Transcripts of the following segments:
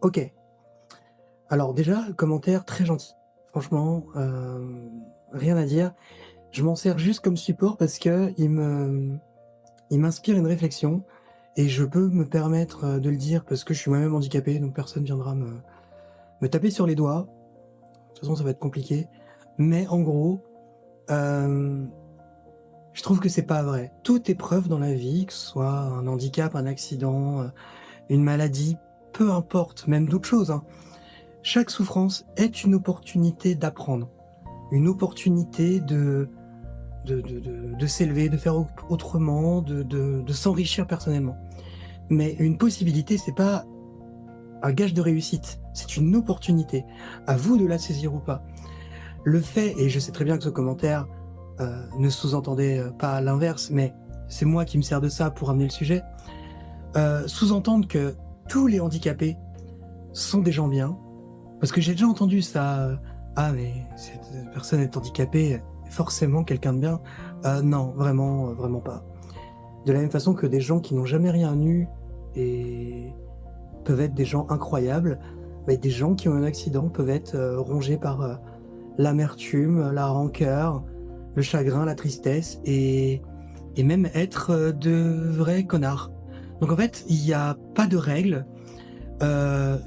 OK. Alors déjà, le commentaire très gentil. Franchement, rien à dire. Je m'en sers juste comme support parce qu'il m'inspire une réflexion et je peux me permettre, de le dire parce que je suis moi-même handicapé, donc personne viendra me taper sur les doigts. De toute façon, ça va être compliqué. Mais en gros, hem, je trouve que c'est pas vrai. Toute épreuve dans la vie, que ce soit un handicap, un accident, une maladie, peu importe, même d'autres choses, hein, chaque souffrance est une opportunité d'apprendre, une opportunité de s'élever, de faire autrement, de s'enrichir personnellement. Mais une possibilité, c'est pas un gage de réussite, c'est une opportunité. À vous de la saisir ou pas. Le fait, et je sais très bien que ce commentaire, ne sous-entendait, pas l'inverse, mais c'est moi qui me sers de ça pour amener le sujet, sous-entendre que tous les handicapés sont des gens bien. Parce que j'ai déjà entendu ça, «Ah mais cette personne est handicapée, forcément quelqu'un de bien». Non, vraiment, vraiment pas. De la même façon que des gens qui n'ont jamais rien eu et peuvent être des gens incroyables, mais des gens qui ont un accident peuvent être, rongés par, l'amertume, la rancœur, le chagrin, la tristesse et même être, de vrais connards. Donc en fait, il y a pas de règle.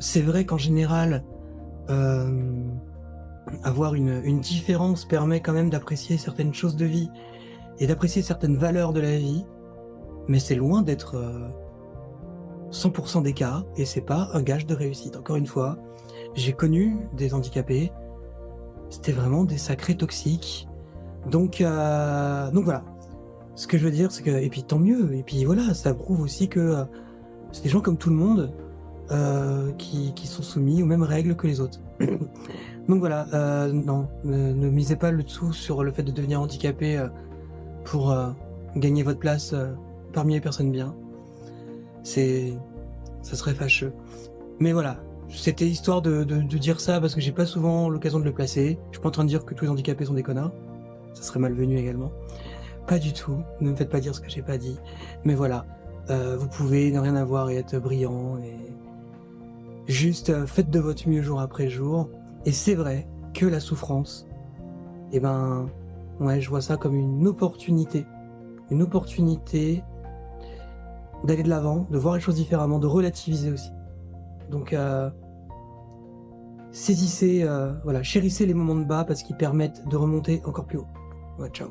C'est vrai qu'en général, hem avoir une différence permet quand même d'apprécier certaines choses de vie et d'apprécier certaines valeurs de la vie, mais c'est loin d'être, 100 des cas et c'est pas un gage de réussite. Encore une fois, j'ai connu des handicapés, c'était vraiment des sacrés toxiques, donc voilà. Ce que je veux dire, c'est que et puis tant mieux et puis voilà, ça prouve aussi que, c'est des gens comme tout le monde, qui sont soumis aux mêmes règles que les autres. Donc voilà, non, ne misez pas le tout sur le fait de devenir handicapé, pour, gagner votre place, parmi les personnes bien. C'est Ça serait fâcheux. Mais voilà, c'était histoire de dire ça parce que j'ai pas souvent l'occasion de le placer. Je suis pas en train de dire que tous les handicapés sont des connards, ça serait malvenu également. Pas du tout, ne me faites pas dire ce que j'ai pas dit. Mais voilà, vous pouvez ne rien avoir et être brillant et juste, faites de votre mieux jour après jour et c'est vrai que la souffrance, et ben, ouais, je vois ça comme une opportunité d'aller de l'avant, de voir les choses différemment, de relativiser aussi. Donc saisissez, voilà, chérissez les moments de bas parce qu'ils permettent de remonter encore plus haut. Ouais, ciao.